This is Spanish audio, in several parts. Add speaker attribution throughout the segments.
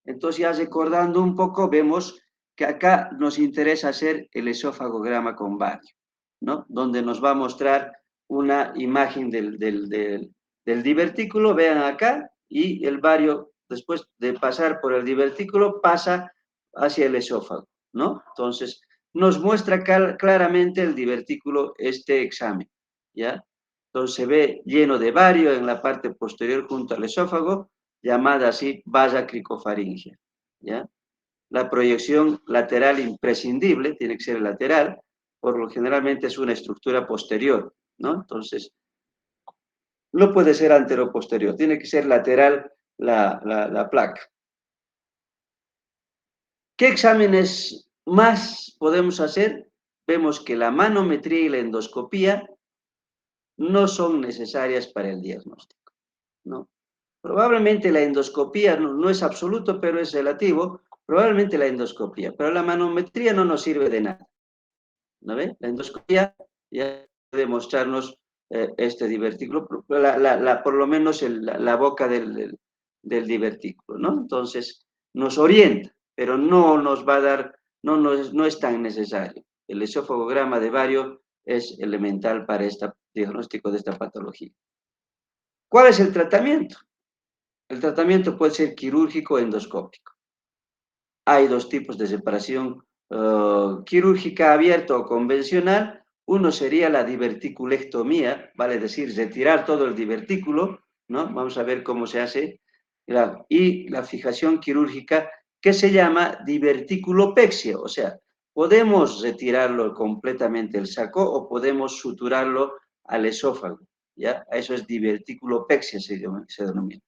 Speaker 1: Entonces, ya recordando un poco, vemos que acá nos interesa hacer el esofagograma con bario, ¿no? Donde nos va a mostrar una imagen del divertículo, vean acá, y el bario, después de pasar por el divertículo, pasa hacia el esófago, ¿no? Entonces, nos muestra claramente el divertículo este examen, ¿ya? Entonces, se ve lleno de bario en la parte posterior junto al esófago, llamada así valla cricofaringea, ¿ya? La proyección lateral imprescindible, tiene que ser lateral, por lo generalmente es una estructura posterior, ¿no? Entonces, no puede ser antero-posterior, tiene que ser lateral la placa. ¿Qué exámenes más podemos hacer? Vemos que la manometría y la endoscopía no son necesarias para el diagnóstico, ¿no? Probablemente la endoscopía no es absoluto, pero es relativo. Probablemente la endoscopía, pero la manometría no nos sirve de nada, ¿no ve? La endoscopía ya puede mostrarnos este divertículo, por lo menos la boca del divertículo, ¿no? Entonces, nos orienta, pero no nos va a dar, no es tan necesario. El esofagograma de bario es elemental para este diagnóstico de esta patología. ¿Cuál es el tratamiento? El tratamiento puede ser quirúrgico o endoscópico. Hay dos tipos de separación quirúrgica abierta o convencional. Uno sería la diverticulectomía, vale decir, retirar todo el divertículo, ¿no? Vamos a ver cómo se hace. Y la fijación quirúrgica que se llama diverticulopexia, o sea, podemos retirarlo completamente el saco o podemos suturarlo al esófago, ¿ya? Eso es diverticulopexia, se denomina.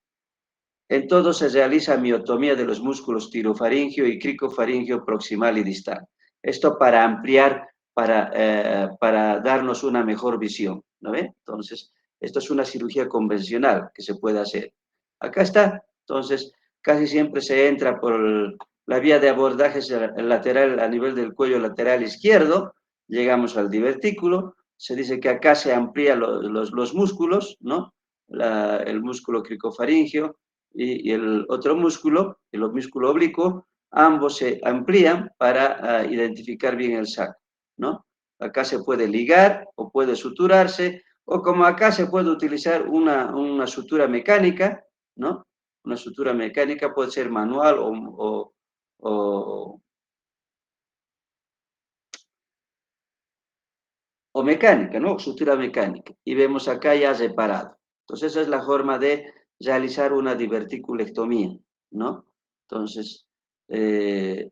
Speaker 1: En todo se realiza miotomía de los músculos tirofaringio y cricofaringio proximal y distal. Esto para ampliar, para darnos una mejor visión, ¿no ve? Entonces, esto es una cirugía convencional que se puede hacer. Acá está. Entonces, casi siempre se entra por la vía de abordaje lateral a nivel del cuello lateral izquierdo, llegamos al divertículo, se dice que acá se amplían los músculos, ¿no? El músculo cricofaringio, y el otro músculo, el músculo oblicuo, ambos se amplían para identificar bien el saco, ¿no? Acá se puede ligar o puede suturarse, o como acá se puede utilizar una sutura mecánica, ¿no? Una sutura mecánica puede ser manual o mecánica, ¿no? Sutura mecánica. Y vemos acá ya separado. Entonces, esa es la forma de realizar una diverticulectomía, ¿no? Entonces, eso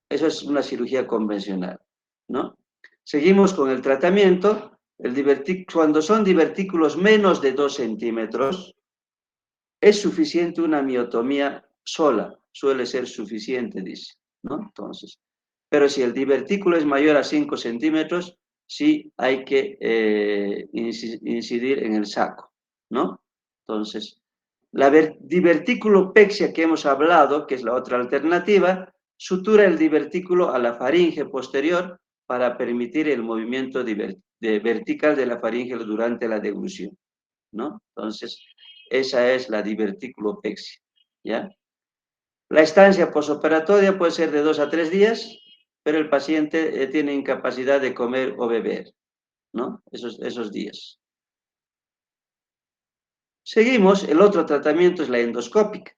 Speaker 1: es una cirugía convencional, ¿no? Seguimos con el tratamiento. Cuando son divertículos menos de 2 centímetros, es suficiente una miotomía sola, suele ser suficiente, dice, ¿no? Entonces, pero si el divertículo es mayor a 5 centímetros, sí hay que incidir en el saco, ¿no? Entonces, la diverticulopexia que hemos hablado, que es la otra alternativa, sutura el divertículo a la faringe posterior para permitir el movimiento vertical de la faringe durante la deglución, ¿no? Entonces, esa es la diverticulopexia, ¿ya? La estancia posoperatoria puede ser de 2 a 3 días, pero el paciente tiene incapacidad de comer o beber, ¿no? Esos días. Seguimos, el otro tratamiento es la endoscópica.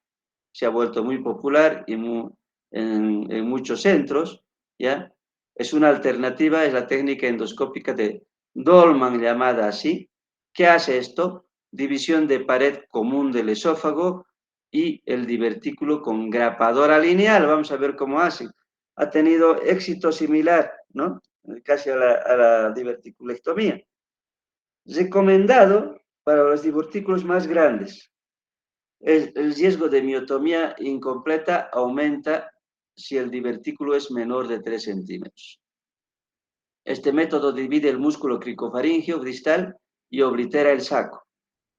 Speaker 1: Se ha vuelto muy popular en muchos centros, ¿ya? Es una alternativa, es la técnica endoscópica de Dolman, llamada así. ¿Qué hace esto? División de pared común del esófago y el divertículo con grapadora lineal. Vamos a ver cómo hace. Ha tenido éxito similar, ¿no? Casi a la diverticulectomía. Recomendado para los divertículos más grandes. El riesgo de miotomía incompleta aumenta si el divertículo es menor de 3 centímetros. Este método divide el músculo cricofaringio distal y oblitera el saco.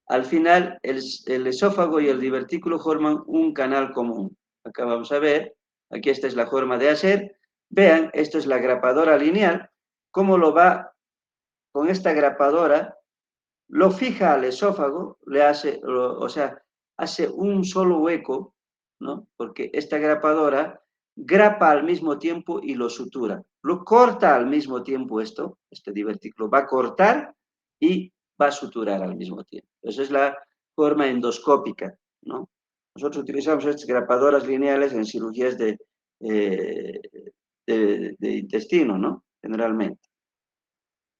Speaker 1: Al final, el esófago y el divertículo forman un canal común. Acá vamos a ver, aquí esta es la forma de hacer. Vean, esto es la grapadora lineal. Cómo lo va con esta grapadora, lo fija al esófago, le hace, o sea, hace un solo hueco ¿no? Porque esta grapadora grapa al mismo tiempo y lo sutura. Lo corta al mismo tiempo este divertículo. Va a cortar y va a suturar al mismo tiempo. Esa es la forma endoscópica, ¿no? Nosotros utilizamos estas grapadoras lineales en cirugías eh, de intestino, ¿no? Generalmente.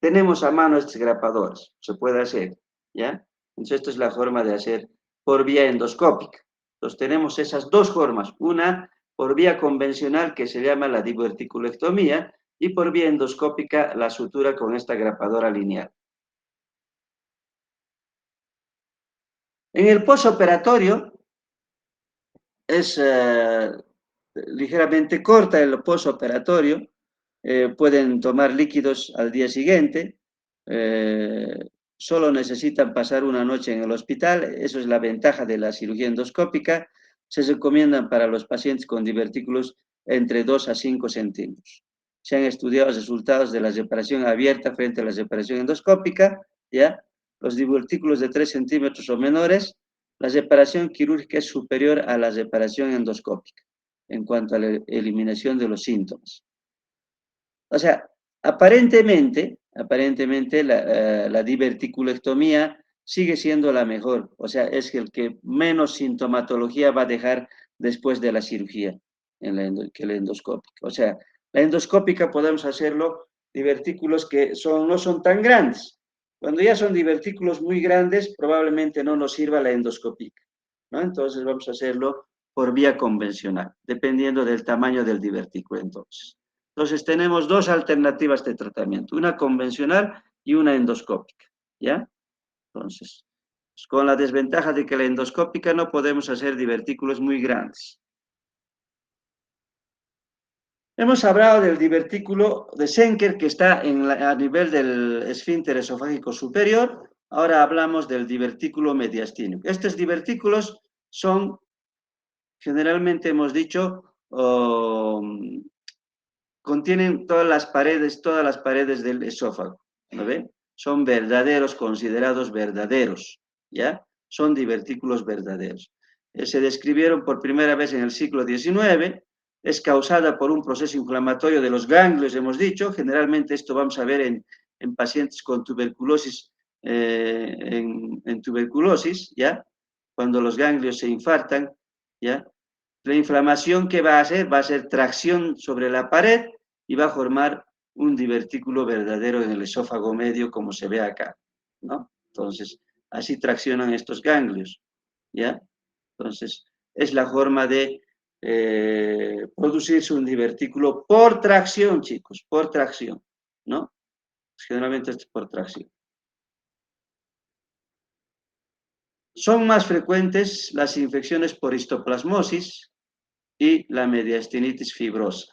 Speaker 1: Tenemos a mano estos grapadores, se puede hacer, ¿ya? Entonces, esta es la forma de hacer por vía endoscópica. Entonces, tenemos esas dos formas, una por vía convencional que se llama la diverticulectomía y por vía endoscópica la sutura con esta grapadora lineal. En el posoperatorio es ligeramente corta el posoperatorio, pueden tomar líquidos al día siguiente, eh, solo necesitan pasar una noche en el hospital, eso es la ventaja de la cirugía endoscópica, se recomiendan para los pacientes con divertículos entre 2 a 5 centímetros. Se han estudiado los resultados de la separación abierta frente a la separación endoscópica, ¿ya? Los divertículos de 3 centímetros o menores, la separación quirúrgica es superior a la separación endoscópica en cuanto a la eliminación de los síntomas. O sea, aparentemente la diverticulectomía sigue siendo la mejor. O sea, es el que menos sintomatología va a dejar después de la cirugía que la endoscópica. O sea, la endoscópica podemos hacerlo divertículos que no son tan grandes. Cuando ya son divertículos muy grandes, probablemente no nos sirva la endoscopia, ¿no? Entonces vamos a hacerlo por vía convencional, dependiendo del tamaño del divertículo entonces. Entonces tenemos dos alternativas de tratamiento, una convencional y una endoscópica, ¿ya? Entonces, con la desventaja de que la endoscópica no podemos hacer divertículos muy grandes. Hemos hablado del divertículo de Schenker que está a nivel del esfínter esofágico superior. Ahora hablamos del divertículo mediastínico. Estos divertículos son, generalmente hemos dicho, contienen todas las paredes del esófago, ¿no ven? Son verdaderos, considerados verdaderos, ¿ya? Son divertículos verdaderos. Se describieron por primera vez en el siglo XIX, es causada por un proceso inflamatorio de los ganglios, hemos dicho, generalmente esto vamos a ver en pacientes con tuberculosis, en tuberculosis, ¿ya? Cuando los ganglios se infartan, ¿ya? La inflamación que va a hacer, va a ser tracción sobre la pared y va a formar un divertículo verdadero en el esófago medio, como se ve acá, ¿no? Entonces, así traccionan estos ganglios, ¿ya? Entonces, es la forma de producirse un divertículo por tracción, chicos, por tracción, ¿no? Generalmente es por tracción. Son más frecuentes las infecciones por histoplasmosis y la mediastinitis fibrosa.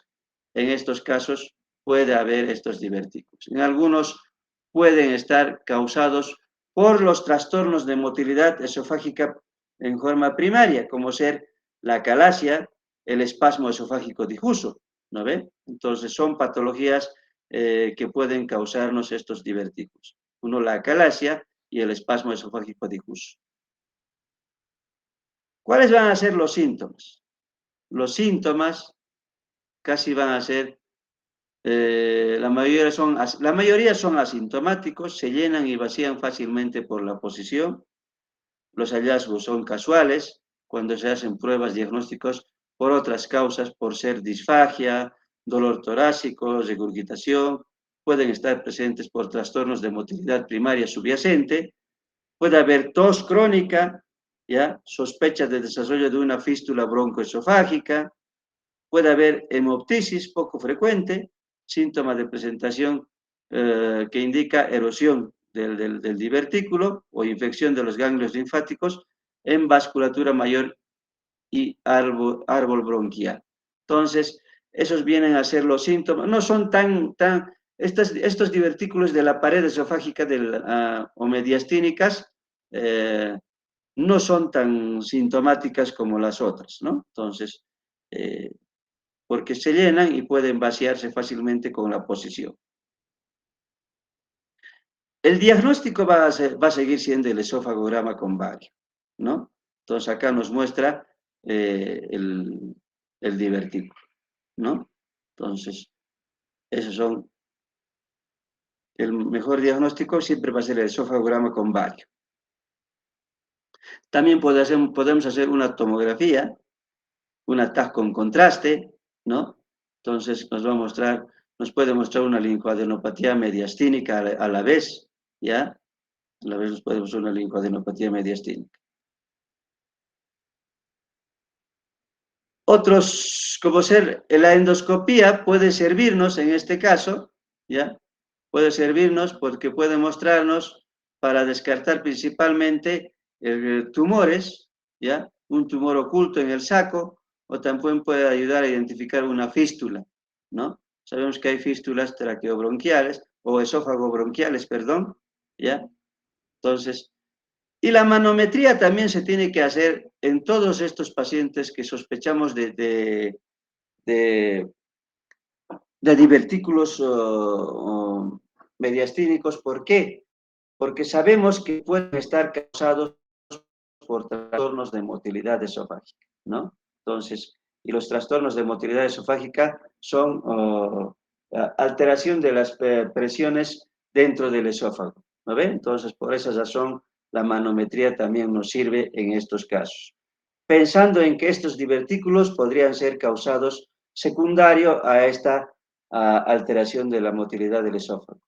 Speaker 1: En estos casos puede haber estos divertículos. En algunos pueden estar causados por los trastornos de motilidad esofágica en forma primaria, como ser la acalasia, el espasmo esofágico difuso, ¿no ve? Entonces son patologías que pueden causarnos estos divertículos. Uno, la acalasia y el espasmo esofágico difuso. ¿Cuáles van a ser los síntomas? Los síntomas casi van a ser, la mayoría son asintomáticos, se llenan y vacían fácilmente por la posición. Los hallazgos son casuales cuando se hacen pruebas diagnósticas por otras causas, por ser disfagia, dolor torácico, regurgitación, pueden estar presentes por trastornos de motilidad primaria subyacente, puede haber tos crónica, ¿ya? Sospecha de desarrollo de una fístula broncoesofágica, puede haber hemoptisis poco frecuente, síntoma de presentación que indica erosión del divertículo o infección de los ganglios linfáticos en vasculatura mayor y árbol bronquial. Entonces, esos vienen a ser los síntomas. No son estos divertículos de la pared esofágica o mediastínicas no son tan sintomáticas como las otras, ¿no? Entonces, porque se llenan y pueden vaciarse fácilmente con la posición. El diagnóstico va a seguir siendo el esofagograma con bario, ¿no? Entonces acá nos muestra el divertículo, ¿no? Entonces, esos son, el mejor diagnóstico siempre va a ser el esofagograma con bario. También podemos hacer una tomografía, una TAC con contraste, ¿no? Entonces nos puede mostrar una linfadenopatía mediastínica a la vez, ¿ya? A la vez nos puede mostrar una linfadenopatía mediastínica. Otros, como ser la endoscopía, puede servirnos en este caso, ¿ya? Puede servirnos porque puede mostrarnos para descartar principalmente tumores, ¿ya? Un tumor oculto en el saco, o también puede ayudar a identificar una fístula, ¿no? Sabemos que hay fístulas traqueobronquiales, o esófago-bronquiales, perdón, ¿ya? Entonces, y la manometría también se tiene que hacer en todos estos pacientes que sospechamos de divertículos mediastínicos. ¿Por qué? Porque sabemos que pueden estar causados por trastornos de motilidad esofágica, ¿no? Entonces, y los trastornos de motilidad esofágica son alteración de las presiones dentro del esófago, ¿no ve? Entonces, por esa razón, la manometría también nos sirve en estos casos. Pensando en que estos divertículos podrían ser causados secundario a esta alteración de la motilidad del esófago.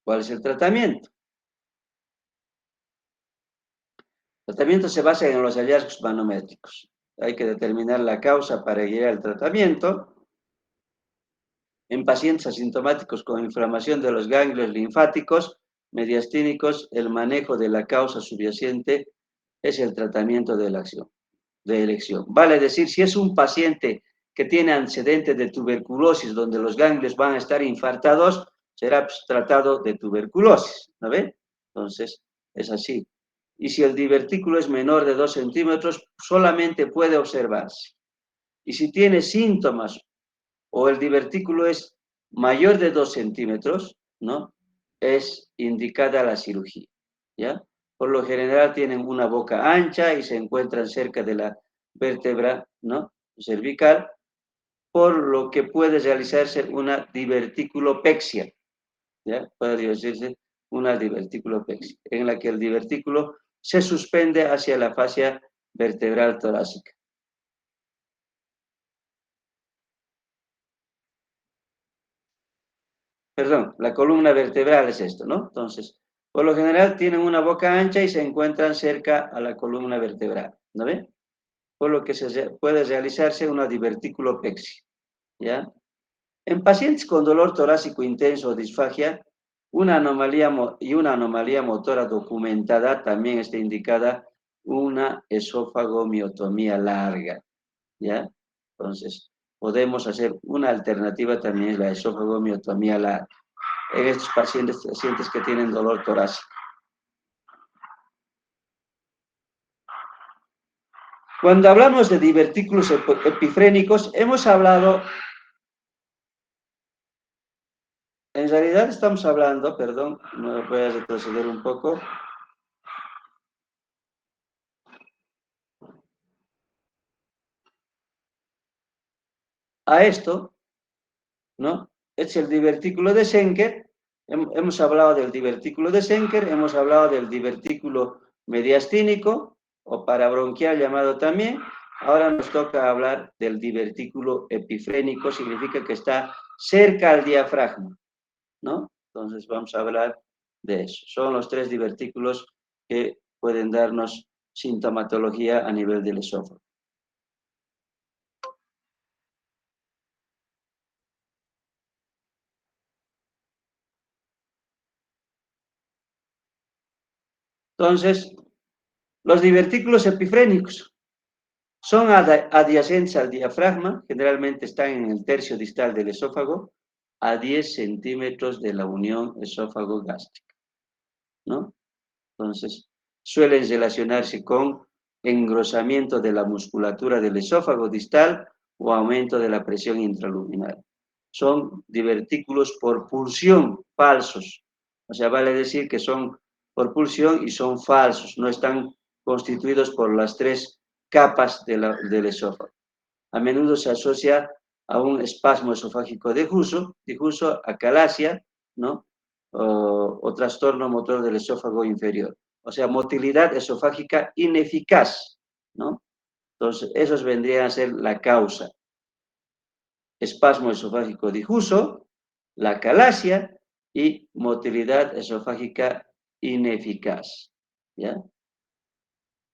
Speaker 1: ¿Cuál es el tratamiento? El tratamiento se basa en los hallazgos manométricos. Hay que determinar la causa para guiar el tratamiento. En pacientes asintomáticos con inflamación de los ganglios linfáticos mediastínicos, el manejo de la causa subyacente es el tratamiento de elección. Vale decir, si es un paciente que tiene antecedentes de tuberculosis, donde los ganglios van a estar infartados, será tratado de tuberculosis, ¿no ve? Entonces, es así. Y si el divertículo es menor de 2 centímetros, solamente puede observarse. Y si tiene síntomas o el divertículo es mayor de 2 centímetros, ¿no? Es indicada la cirugía, ¿ya? Por lo general tienen una boca ancha y se encuentran cerca de la vértebra, ¿no? Cervical, por lo que puede realizarse una diverticulopexia, ¿ya? Puede decirse una diverticulopexia, en la que el divertículo se suspende hacia la fascia vertebral torácica. Perdón, la columna vertebral es esto, ¿no? Entonces, por lo general tienen una boca ancha y se encuentran cerca a la columna vertebral, ¿no ve? Por lo que puede realizarse una diverticulopexia, ¿ya? En pacientes con dolor torácico intenso o disfagia, una anomalía motora documentada también está indicada una esofagomiotomía larga, ¿ya? Entonces, podemos hacer una alternativa también, la esofagomiotomía larga, en estos pacientes que tienen dolor torácico. Cuando hablamos de divertículos epifrénicos, hemos hablado, en realidad estamos hablando, perdón, me voy a retroceder un poco. A esto, ¿no? Es el divertículo de Schenker. Hemos hablado del divertículo de Schenker, hemos hablado del divertículo mediastínico o parabronquial llamado también. Ahora nos toca hablar del divertículo epifrénico, significa que está cerca al diafragma, ¿no? Entonces vamos a hablar de eso. Son los 3 divertículos que pueden darnos sintomatología a nivel del esófago. Entonces, los divertículos epifrénicos son adyacentes al diafragma, generalmente están en el tercio distal del esófago, a 10 centímetros de la unión esófago-gástrica, ¿no? Entonces, suelen relacionarse con engrosamiento de la musculatura del esófago distal o aumento de la presión intraluminal. Son divertículos por pulsión falsos, o sea, vale decir que son por pulsión y son falsos, no están constituidos por las tres capas del esófago. A menudo se asocia a un espasmo esofágico difuso, acalasia, ¿no? O trastorno motor del esófago inferior. O sea, motilidad esofágica ineficaz, ¿no? Entonces, esos vendrían a ser la causa. Espasmo esofágico difuso, la acalasia y motilidad esofágica ineficaz, ¿ya?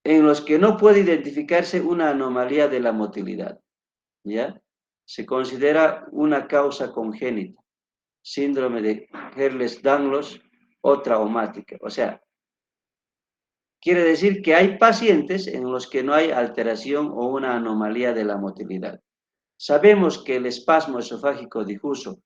Speaker 1: En los que no puede identificarse una anomalía de la motilidad, ¿ya? Se considera una causa congénita, síndrome de Ehlers-Danlos o traumática. O sea, quiere decir que hay pacientes en los que no hay alteración o una anomalía de la motilidad. Sabemos que el espasmo esofágico difuso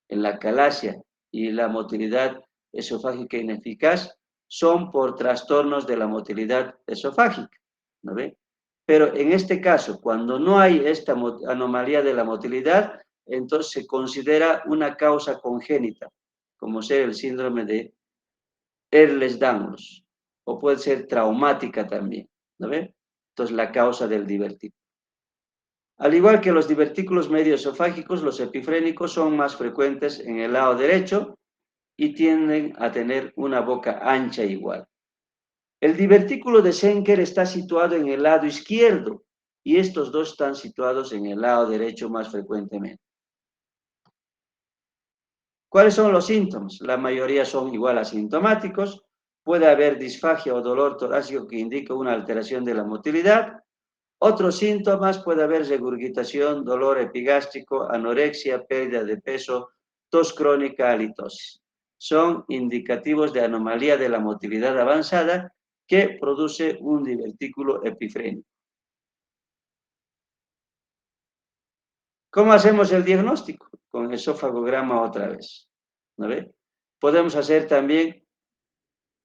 Speaker 1: en la acalasia y la motilidad esofágica ineficaz son por trastornos de la motilidad esofágica, ¿no ve? Pero en este caso, cuando no hay esta anomalía de la motilidad, entonces se considera una causa congénita, como ser el síndrome de Ehlers-Danlos, o puede ser traumática también, ¿no ve? Entonces, la causa del divertículo. Al igual que los divertículos medioesofágicos, los epifrénicos son más frecuentes en el lado derecho y tienden a tener una boca ancha igual. El divertículo de Schenker está situado en el lado izquierdo y estos dos están situados en el lado derecho más frecuentemente. ¿Cuáles son los síntomas? La mayoría son igual asintomáticos. Puede haber disfagia o dolor torácico que indica una alteración de la motilidad. Otros síntomas puede haber regurgitación, dolor epigástrico, anorexia, pérdida de peso, tos crónica, halitosis. Son indicativos de anomalía de la motilidad avanzada que produce un divertículo epifrénico. ¿Cómo hacemos el diagnóstico? Con esofagograma otra vez, ¿no ve? Podemos hacer también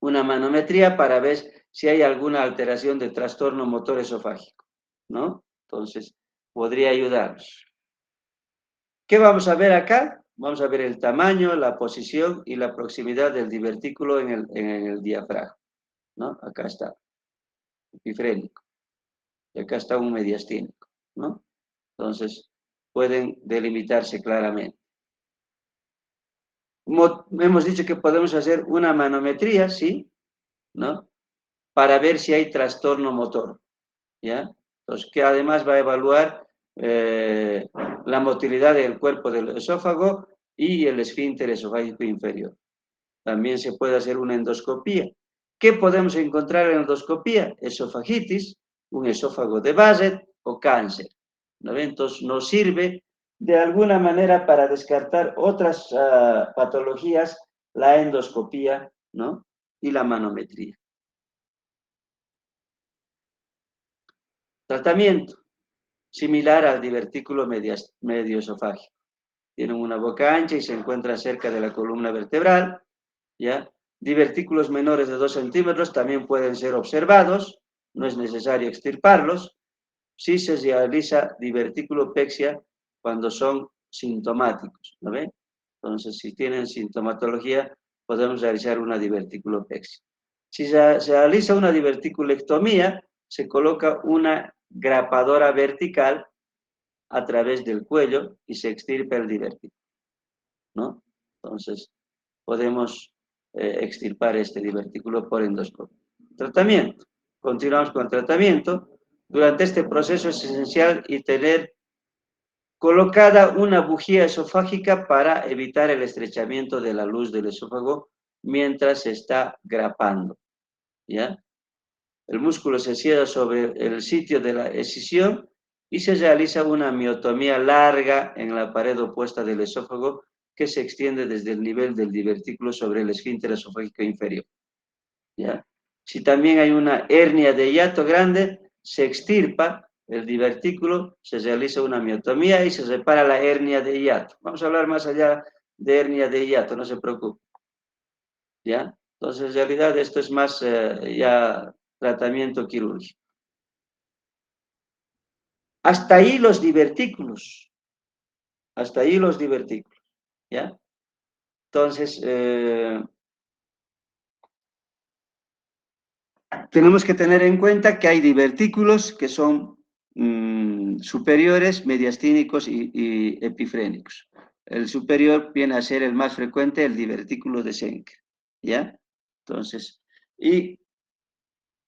Speaker 1: una manometría para ver si hay alguna alteración de trastorno motor esofágico, ¿no? Entonces, podría ayudarnos. ¿Qué vamos a ver acá? Vamos a ver el tamaño, la posición y la proximidad del divertículo en el diafragma, ¿no? Acá está, epifrénico. Y acá está un mediastínico, ¿no? Entonces, pueden delimitarse claramente. Hemos dicho que podemos hacer una manometría, ¿sí? ¿No? Para ver si hay trastorno motor, ¿ya? Entonces, que además va a evaluar la motilidad del cuerpo del esófago y el esfínter esofágico inferior. También se puede hacer una endoscopía. ¿Qué podemos encontrar en la endoscopía? Esofagitis, un esófago de Basset o cáncer, ¿no? Entonces, nos sirve de alguna manera para descartar otras patologías, la endoscopía, ¿no? Y la manometría. Tratamiento, similar al divertículo medioesofágico. Tienen una boca ancha y se encuentra cerca de la columna vertebral, ¿ya? Divertículos menores de 2 centímetros también pueden ser observados, no es necesario extirparlos. Sí se realiza diverticulopexia cuando son sintomáticos, ¿no ve? Entonces, si tienen sintomatología, podemos realizar una diverticulopexia. Si se realiza una diverticulectomía, se coloca una grapadora vertical a través del cuello y se extirpa el divertículo, ¿no? Entonces, podemos extirpar este divertículo por endoscopia. Tratamiento. Continuamos con el tratamiento. Durante este proceso es esencial y tener colocada una bujía esofágica para evitar el estrechamiento de la luz del esófago mientras se está grapando, ¿ya? El músculo se cierra sobre el sitio de la escisión y se realiza una miotomía larga en la pared opuesta del esófago que se extiende desde el nivel del divertículo sobre el esfínter esofágico inferior, ¿ya? Si también hay una hernia de hiato grande, se extirpa el divertículo, se realiza una miotomía y se repara la hernia de hiato. Vamos a hablar más allá de hernia de hiato, no se preocupe, ¿ya? Entonces, en realidad, esto es más ya tratamiento quirúrgico. Hasta ahí los divertículos. Hasta ahí los divertículos, ¿ya? Entonces, tenemos que tener en cuenta que hay divertículos que son superiores, mediastínicos y epifrénicos. El superior viene a ser el más frecuente, el divertículo de Schenker, ¿ya? Entonces, y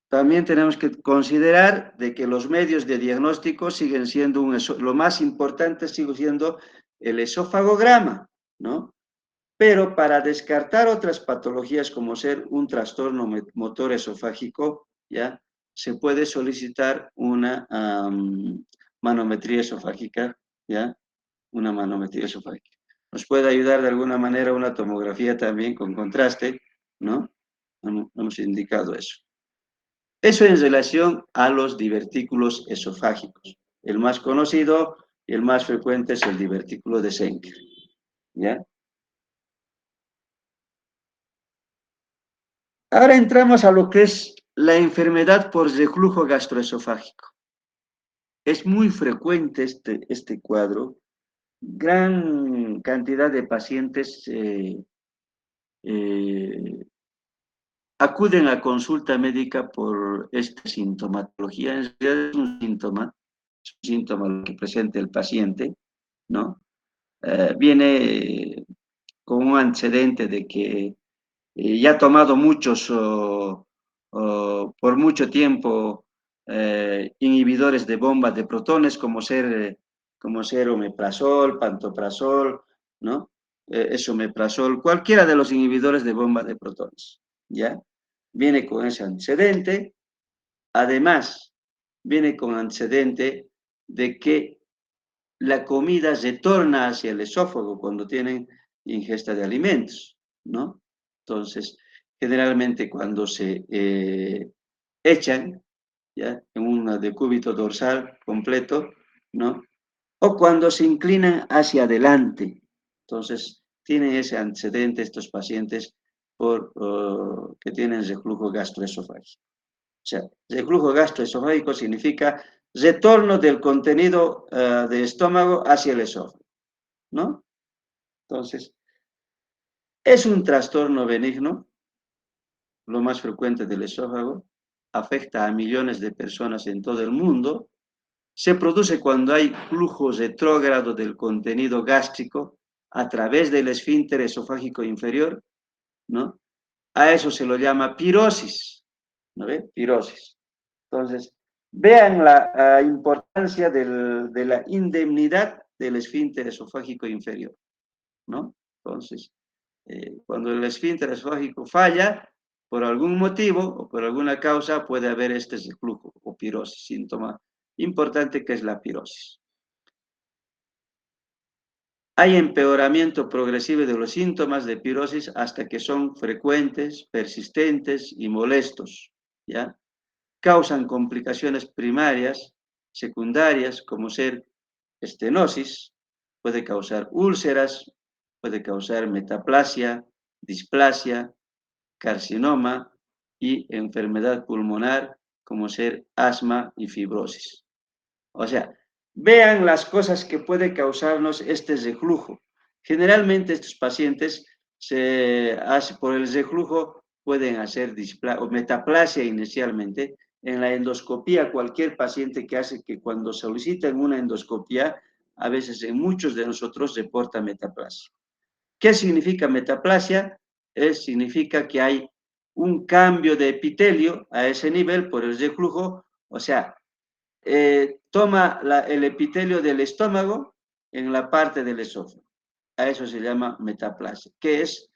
Speaker 1: también tenemos que considerar de que los medios de diagnóstico siguen siendo lo más importante sigue siendo el esofagograma, ¿no? Pero para descartar otras patologías como ser un trastorno motor esofágico, ¿ya? Se puede solicitar una manometría esofágica, ¿ya? Una manometría esofágica. Nos puede ayudar de alguna manera una tomografía también con contraste, ¿no? Hemos indicado eso. Eso en relación a los divertículos esofágicos. El más conocido y el más frecuente es el divertículo de Schenker, ¿ya? Ahora entramos a lo que es la enfermedad por reflujo gastroesofágico. Es muy frecuente este cuadro. Gran cantidad de pacientes eh, acuden a consulta médica por esta sintomatología. En realidad es un síntoma lo que presenta el paciente, ¿no? Viene con un antecedente de que ya ha tomado muchos por mucho tiempo inhibidores de bombas de protones como ser omeprazol, pantoprazol, ¿no? Esomeprazol, cualquiera de los inhibidores de bomba de protones, ¿ya? Viene con ese antecedente, además viene con antecedente de que la comida retorna hacia el esófago cuando tienen ingesta de alimentos, ¿no? Entonces, generalmente cuando se echan, ¿ya? En un decúbito dorsal completo, ¿no? O cuando se inclinan hacia adelante. Entonces, tienen ese antecedente estos pacientes que tienen reflujo gastroesofágico. O sea, reflujo gastroesofágico significa retorno del contenido del estómago hacia el esófago, ¿no? Entonces, es un trastorno benigno, lo más frecuente del esófago, afecta a millones de personas en todo el mundo, se produce cuando hay flujo retrógrado del contenido gástrico a través del esfínter esofágico inferior, ¿no? A eso se lo llama pirosis, ¿no ve? Pirosis. Entonces, vean la importancia de la indemnidad del esfínter esofágico inferior, ¿no? Entonces, cuando el esfínter esofágico falla, por algún motivo o por alguna causa, puede haber este reflujo o pirosis, síntoma importante que es la pirosis. Hay empeoramiento progresivo de los síntomas de pirosis hasta que son frecuentes, persistentes y molestos, ¿ya? Causan complicaciones primarias, secundarias, como ser estenosis, puede causar úlceras, puede causar metaplasia, displasia, carcinoma y enfermedad pulmonar, como ser asma y fibrosis. O sea, vean las cosas que puede causarnos este reflujo. Generalmente estos pacientes por el reflujo pueden hacer o metaplasia inicialmente. En la endoscopía, cualquier paciente que hace que cuando solicitan una endoscopía, a veces en muchos de nosotros reporta metaplasia. ¿Qué significa metaplasia? Significa que hay un cambio de epitelio a ese nivel por el reflujo, o sea, toma el epitelio del estómago en la parte del esófago. A eso se llama metaplasia, que es,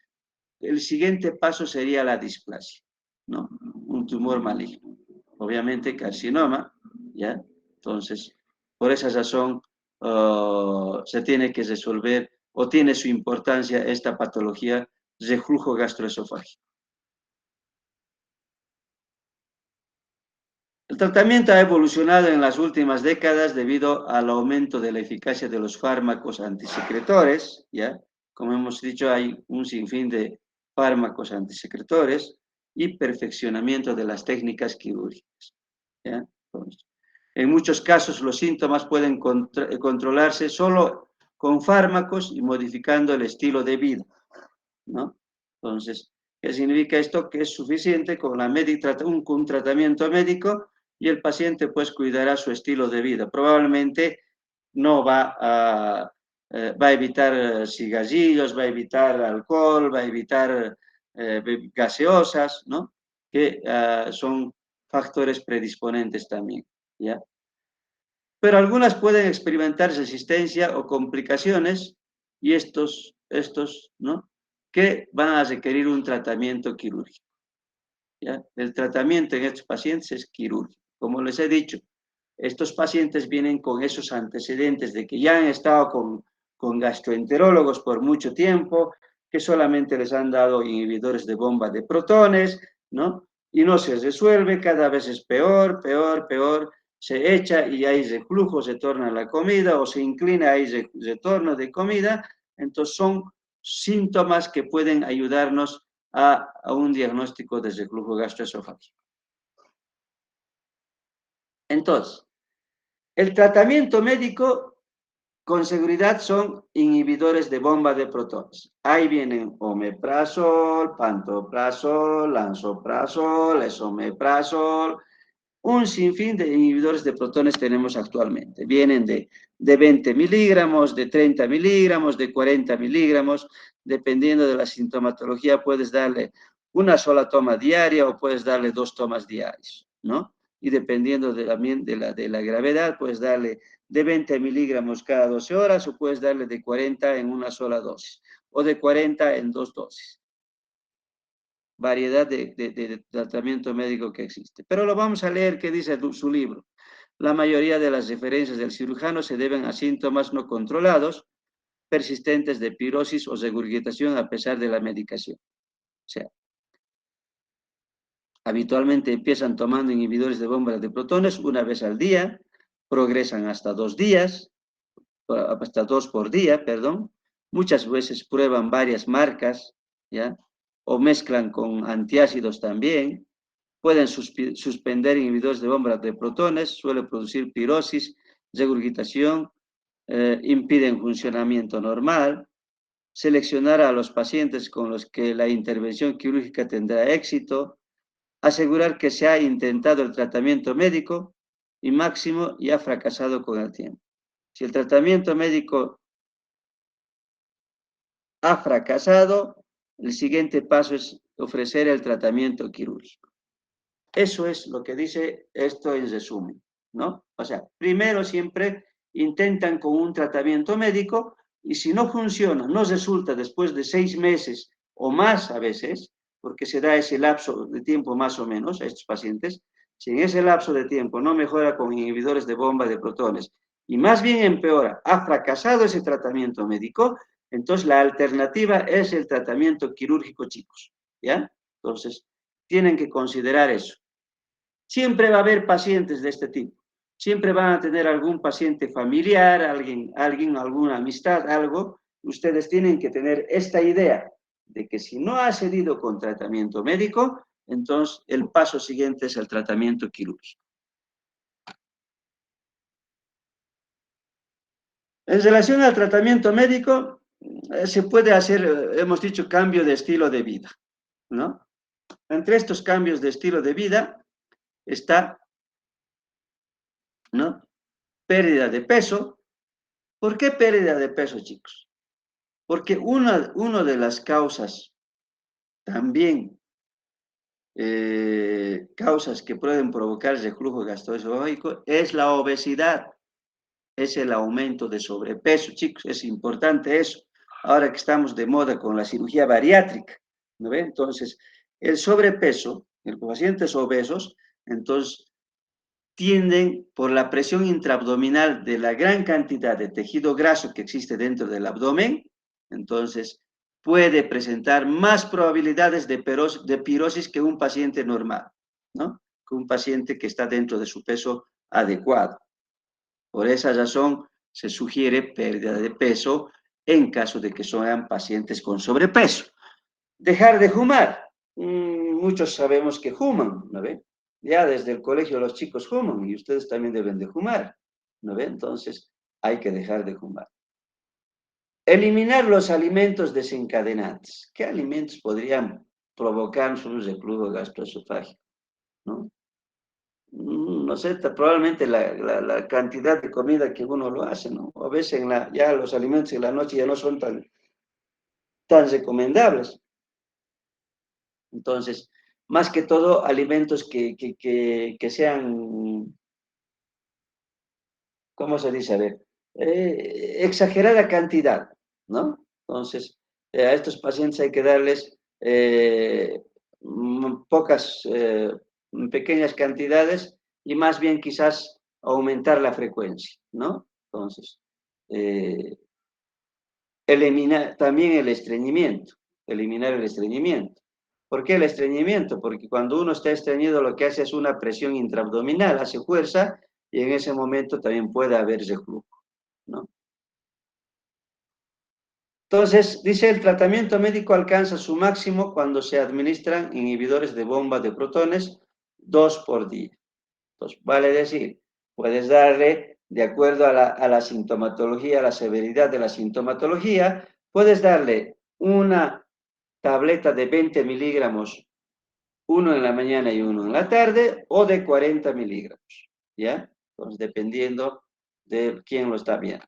Speaker 1: el siguiente paso sería la displasia, ¿no? Un tumor maligno. Obviamente carcinoma, ¿ya? Entonces, por esa razón, se tiene que resolver o tiene su importancia esta patología, reflujo gastroesofágico. El tratamiento ha evolucionado en las últimas décadas debido al aumento de la eficacia de los fármacos antisecretores, ¿ya? Como hemos dicho, hay un sinfín de fármacos antisecretores y perfeccionamiento de las técnicas quirúrgicas, ¿ya? Entonces, en muchos casos los síntomas pueden controlarse solo con fármacos y modificando el estilo de vida, ¿no? Entonces, ¿Qué significa esto? Que es suficiente con un tratamiento médico y el paciente pues cuidará su estilo de vida. Probablemente no va a evitar cigarrillos, va a evitar alcohol, va a evitar gaseosas, ¿no? Que son factores predisponentes también, ¿ya? Pero algunas pueden experimentar resistencia o complicaciones y estos, ¿no? Que van a requerir un tratamiento quirúrgico, ¿ya? El tratamiento en estos pacientes es quirúrgico. Como les he dicho, estos pacientes vienen con esos antecedentes de que ya han estado con gastroenterólogos por mucho tiempo, que solamente les han dado inhibidores de bomba de protones, ¿no? Y no se resuelve, cada vez es peor, peor, peor, se echa y hay reflujo, se torna la comida, o se inclina, hay retorno de comida, entonces son síntomas que pueden ayudarnos a un diagnóstico de reflujo gastroesofágico. Entonces, el tratamiento médico con seguridad son inhibidores de bomba de protones. Ahí vienen omeprazol, pantoprazol, lansoprazol, esomeprazol, un sinfín de inhibidores de protones tenemos actualmente. Vienen de 20 miligramos, de 30 miligramos, de 40 miligramos, dependiendo de la sintomatología, puedes darle una sola toma diaria o puedes darle 2 tomas diarias, ¿no? Y dependiendo también de la gravedad, puedes darle de 20 miligramos cada 12 horas o puedes darle de 40 en una sola dosis o de 40 en 2 dosis. Variedad de tratamiento médico que existe. Pero lo vamos a leer que dice su libro. La mayoría de las referencias del cirujano se deben a síntomas no controlados, persistentes de pirosis o regurgitación a pesar de la medicación. O sea, habitualmente empiezan tomando inhibidores de bombas de protones una vez al día, progresan hasta 2 días, hasta 2 por día, perdón. Muchas veces prueban varias marcas, ¿ya? O mezclan con antiácidos también. Pueden suspender inhibidores de bombas de protones, suele producir pirosis, regurgitación, impiden funcionamiento normal. Seleccionar a los pacientes con los que la intervención quirúrgica tendrá éxito, asegurar que se ha intentado el tratamiento médico y máximo y ha fracasado con el tiempo. Si el tratamiento médico ha fracasado, el siguiente paso es ofrecer el tratamiento quirúrgico. Eso es lo que dice esto en resumen, ¿no? O sea, primero siempre intentan con un tratamiento médico y si no funciona, no resulta después de 6 meses o más a veces, porque se da ese lapso de tiempo más o menos a estos pacientes, si en ese lapso de tiempo no mejora con inhibidores de bomba de protones y más bien empeora, ha fracasado ese tratamiento médico, entonces la alternativa es el tratamiento quirúrgico, chicos, ¿ya? Entonces, tienen que considerar eso. Siempre va a haber pacientes de este tipo. Siempre van a tener algún paciente familiar, alguna amistad, algo. Ustedes tienen que tener esta idea de que si no ha cedido con tratamiento médico, entonces el paso siguiente es el tratamiento quirúrgico. En relación al tratamiento médico, se puede hacer, hemos dicho, cambio de estilo de vida, ¿no? Entre estos cambios de estilo de vida está, ¿no? Pérdida de peso. ¿Por qué pérdida de peso, chicos? Porque una de las causas también, causas que pueden provocar reflujo gastroesofágico es la obesidad, es el aumento de sobrepeso, chicos, es importante eso. Ahora que estamos de moda con la cirugía bariátrica, ¿no ven? Entonces, el sobrepeso, los pacientes obesos, entonces tienden por la presión intraabdominal de la gran cantidad de tejido graso que existe dentro del abdomen, entonces puede presentar más probabilidades de pirosis que un paciente normal, ¿no? Que un paciente que está dentro de su peso adecuado. Por esa razón se sugiere pérdida de peso en caso de que sean pacientes con sobrepeso. Dejar de fumar. Muchos sabemos que fuman, ¿no ven? Ya desde el colegio los chicos fuman y ustedes también deben de fumar, ¿no ven? Entonces hay que dejar de fumar. Eliminar los alimentos desencadenantes. ¿Qué alimentos podrían provocar un reflujo gastroesofágico, ¿no? No sé, probablemente la cantidad de comida que uno lo hace, ¿no? A veces ya los alimentos en la noche ya no son tan recomendables. Entonces, más que todo, alimentos que sean, ¿cómo se dice? A ver, exagerada cantidad, ¿no? Entonces, a estos pacientes hay que darles pocas, pequeñas cantidades y más bien quizás aumentar la frecuencia, ¿no? Entonces, eh, eliminar también el estreñimiento, eliminar el estreñimiento. ¿Por qué el estreñimiento? Porque cuando uno está estreñido lo que hace es una presión intraabdominal, hace fuerza y en ese momento también puede haber reflujo, ¿no? Entonces, dice, el tratamiento médico alcanza su máximo cuando se administran inhibidores de bomba de protones 2 por día. Entonces, vale decir, puedes darle, de acuerdo a la sintomatología, a la severidad de la sintomatología, puedes darle una tableta de 20 miligramos, uno en la mañana y uno en la tarde, o de 40 miligramos, ¿ya? Entonces, dependiendo de quién lo está viendo.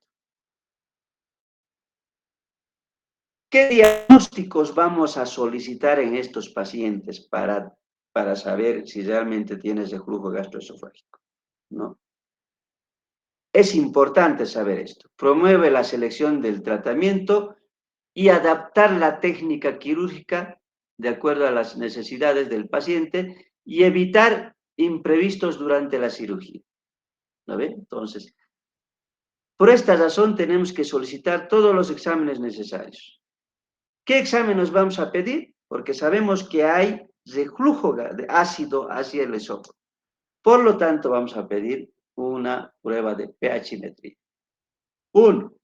Speaker 1: ¿Qué diagnósticos vamos a solicitar en estos pacientes para saber si realmente tienes reflujo gastroesofágico? ¿No? Es importante saber esto. Promueve la selección del tratamiento y adaptar la técnica quirúrgica de acuerdo a las necesidades del paciente y evitar imprevistos durante la cirugía. ¿No ve? Entonces, por esta razón tenemos que solicitar todos los exámenes necesarios. ¿Qué exámenes vamos a pedir? Porque sabemos que hay reflujo de ácido hacia el esófago. Por lo tanto, vamos a pedir una prueba de pHimetría. Uno,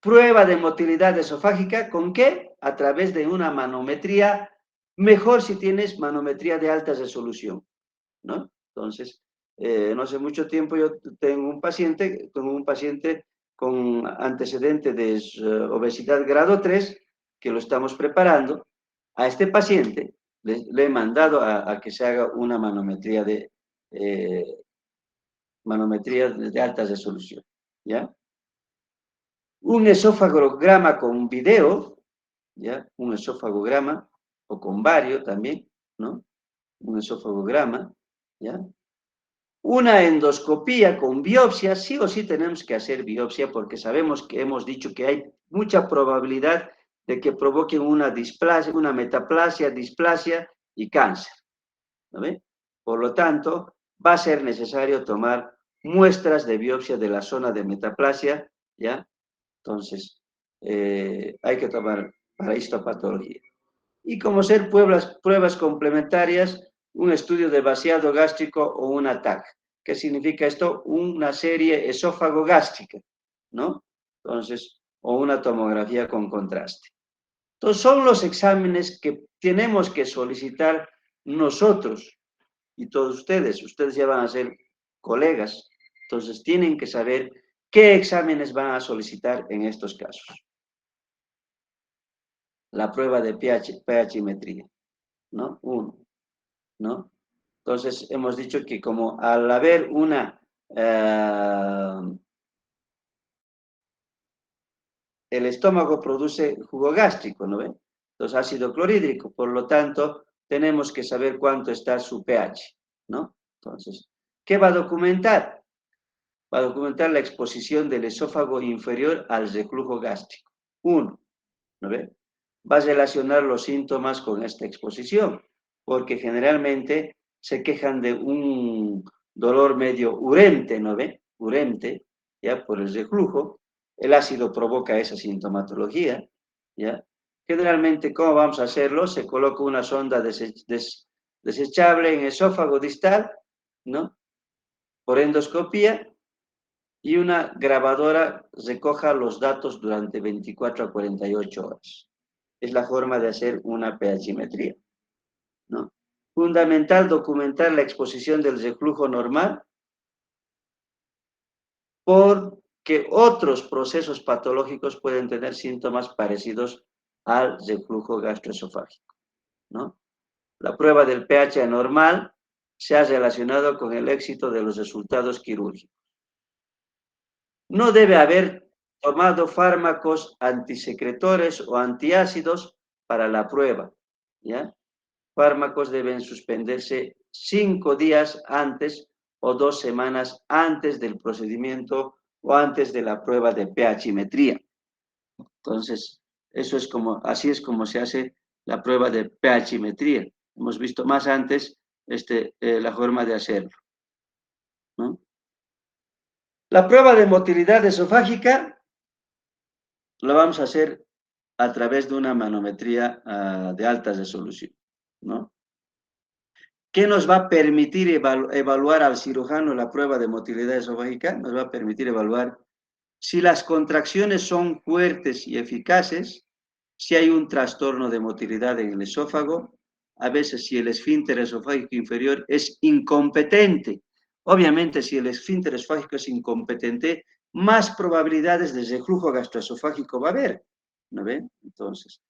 Speaker 1: prueba de motilidad esofágica, ¿con qué? A través de una manometría, mejor si tienes manometría de alta resolución, ¿no? Entonces, no hace mucho tiempo yo tengo un paciente con antecedente de obesidad grado 3, que lo estamos preparando. A este paciente le he mandado a que se haga una eh, manometría de alta resolución, ¿ya? Un esófagograma con video, ¿ya? Un esófagograma, o con vario también, ¿no? Un esófagograma, ¿ya? Una endoscopía con biopsia, sí o sí tenemos que hacer biopsia porque sabemos que hemos dicho que hay mucha probabilidad de que provoquen una displasia, una metaplasia, displasia y cáncer, ¿no ve? Por lo tanto, va a ser necesario tomar muestras de biopsia de la zona de metaplasia, ¿ya? Entonces, hay que tomar para histopatología. Y como ser pruebas complementarias, un estudio de vaciado gástrico o una TAC. ¿Qué significa esto? Una serie esófago-gástrica, ¿no? Entonces, o una tomografía con contraste. Entonces, son los exámenes que tenemos que solicitar nosotros y todos ustedes ya van a ser colegas, entonces tienen que saber qué exámenes van a solicitar en estos casos. La prueba de pHimetría, ¿no? Uno, ¿no? Entonces, hemos dicho que como al haber el estómago produce jugo gástrico, ¿no ven? Entonces, ácido clorhídrico, por lo tanto, tenemos que saber cuánto está su pH, ¿no? Entonces, ¿qué va a documentar? Va a documentar la exposición del esófago inferior al reflujo gástrico. Uno, ¿no ve? Va a relacionar los síntomas con esta exposición, porque generalmente se quejan de un dolor medio urente, ¿no ve? Urente, ¿ya? Por el reflujo. El ácido provoca esa sintomatología, ¿ya? Generalmente, ¿cómo vamos a hacerlo? Se coloca una sonda desechable en esófago distal, ¿no? Por endoscopía, y una grabadora recoja los datos durante 24 a 48 horas. Es la forma de hacer una pHimetría, ¿no? Fundamental documentar la exposición del reflujo normal porque otros procesos patológicos pueden tener síntomas parecidos al reflujo gastroesofágico. ¿no? La prueba del pH anormal se ha relacionado con el éxito de los resultados quirúrgicos. No debe haber tomado fármacos antisecretores o antiácidos para la prueba, ¿ya? Fármacos deben suspenderse 5 días antes o 2 semanas antes del procedimiento o antes de la prueba de pHimetría. Entonces, así es como se hace la prueba de pHimetría. Hemos visto más antes la forma de hacerlo, ¿no? La prueba de motilidad esofágica la vamos a hacer a través de una manometría de alta resolución, ¿no? ¿Qué nos va a permitir evaluar al cirujano la prueba de motilidad esofágica? Nos va a permitir evaluar si las contracciones son fuertes y eficaces, si hay un trastorno de motilidad en el esófago, a veces si el esfínter esofágico inferior es incompetente. Obviamente, si el esfínter esofágico es incompetente, más probabilidades de reflujo gastroesofágico va a haber, ¿no ven? Entonces,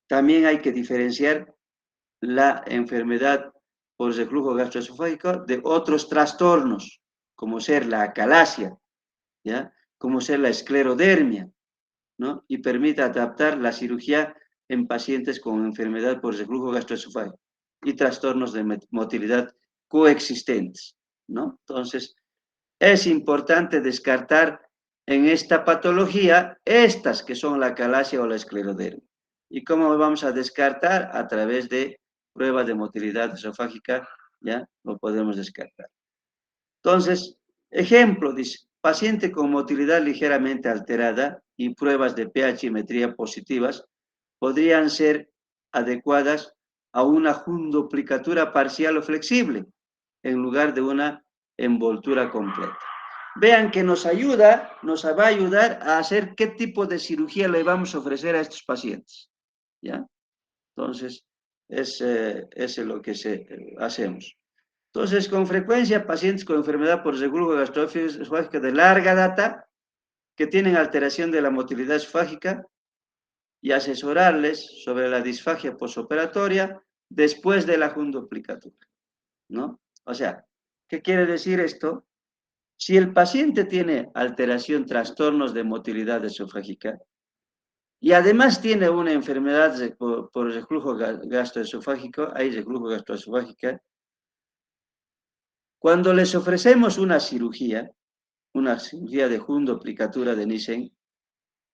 Speaker 1: también hay que diferenciar la enfermedad por reflujo gastroesofágico de otros trastornos, como ser la acalasia, ¿ya? Como ser la esclerodermia, ¿no? Y permite adaptar la cirugía en pacientes con enfermedad por reflujo gastroesofágico y trastornos de motilidad coexistentes, ¿no? Entonces, es importante descartar en esta patología estas que son la acalasia o la esclerodermia. ¿Y cómo vamos a descartar? A través de pruebas de motilidad esofágica, ¿ya? Lo podemos descartar. Entonces, ejemplo, dice, paciente con motilidad ligeramente alterada y pruebas de pHimetría positivas podrían ser adecuadas a una fundoplicatura parcial o flexible en lugar de una envoltura completa. Vean que nos va a ayudar a hacer qué tipo de cirugía le vamos a ofrecer a estos pacientes, ¿ya? Entonces, es lo que hacemos. Entonces, con frecuencia, pacientes con enfermedad por reflujo gastroesofágico de larga data, que tienen alteración de la motilidad esofágica, y asesorarles sobre la disfagia posoperatoria después de la fundoplicatura, ¿no? O sea, ¿qué quiere decir esto? Si el paciente tiene alteración, trastornos de motilidad esofágica, y además tiene una enfermedad por reflujo gastroesofágico, hay reflujo gastroesofágica, cuando les ofrecemos una cirugía de fundoplicatura de Nissen,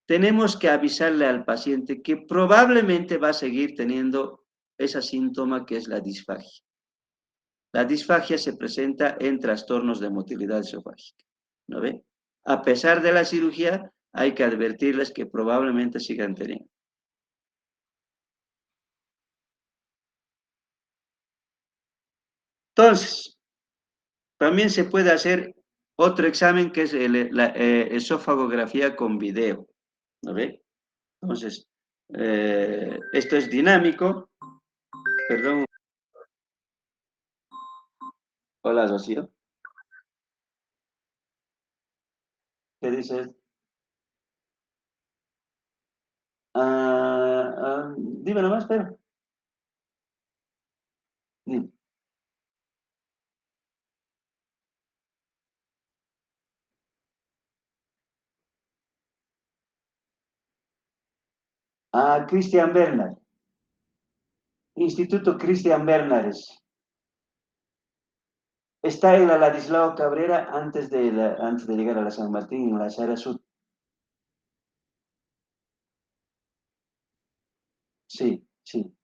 Speaker 1: tenemos que avisarle al paciente que probablemente va a seguir teniendo ese síntoma que es la disfagia. La disfagia se presenta en trastornos de motilidad esofágica, ¿no ve? A pesar de la cirugía, hay que advertirles que probablemente sigan teniendo. Entonces, también se puede hacer otro examen que es la esofagografía con video, ¿no ve? Entonces, esto es dinámico. Perdón. Hola, Rocío. ¿Qué dices? Dime nomás, pero. Dime. Christian Bernard. Instituto Christian Bernard. Está en la Ladislao Cabrera antes de llegar a la San Martín, en la Sara Sud. Sí, sí.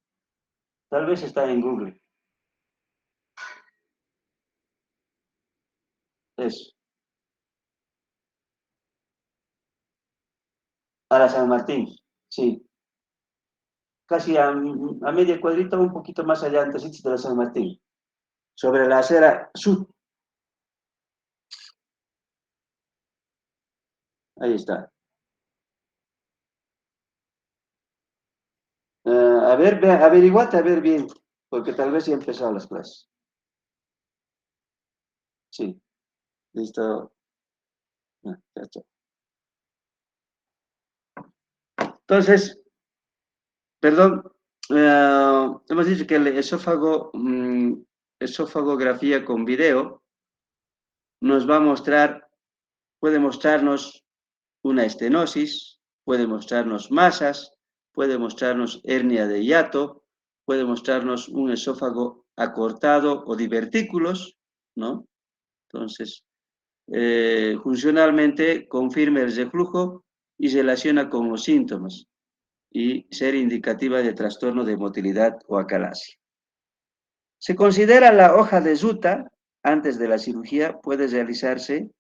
Speaker 1: Tal vez está en Google. Eso. A la San Martín. Sí. Casi a media cuadrita, un poquito más allá, antes de la San Martín. Sobre la acera Sud. Ahí está. A ver, averiguate a ver bien, porque tal vez ya han empezado las clases. Sí, listo. Ya está. Entonces, perdón, Hemos dicho que el esófago, esofagografía con video nos va a mostrar, puede mostrarnos una estenosis, puede mostrarnos masas, puede mostrarnos hernia de hiato, puede mostrarnos un esófago acortado o divertículos, ¿no? Entonces, funcionalmente confirma el reflujo y se relaciona con los síntomas y ser indicativa de trastorno de motilidad o acalasia. Se considera la hoja de ruta antes de la cirugía, puede realizarse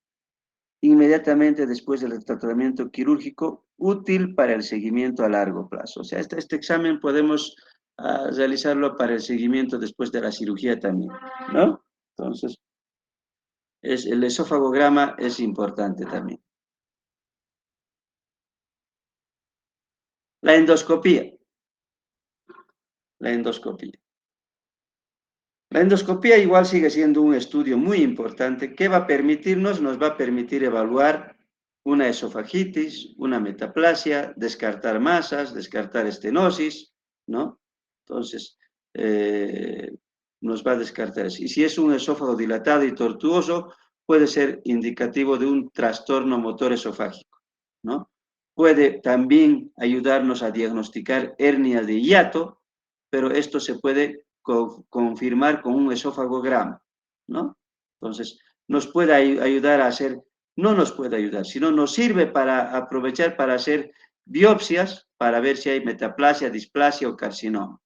Speaker 1: inmediatamente después del tratamiento quirúrgico, útil para el seguimiento a largo plazo. O sea, este examen podemos realizarlo para el seguimiento después de la cirugía también, ¿no? Entonces, el esofagograma es importante también. La endoscopía. La endoscopía. La endoscopía igual sigue siendo un estudio muy importante que va a permitirnos, nos va a permitir evaluar una esofagitis, una metaplasia, descartar masas, descartar estenosis, ¿no? Entonces, nos va a descartar eso. Y si es un esófago dilatado y tortuoso, puede ser indicativo de un trastorno motor esofágico, ¿no? Puede también ayudarnos a diagnosticar hernia de hiato, pero esto se puede confirmar con un esofagograma, ¿no? Entonces, nos puede ayudar a hacer, no nos puede ayudar, sino nos sirve para aprovechar para hacer biopsias para ver si hay metaplasia, displasia o carcinoma,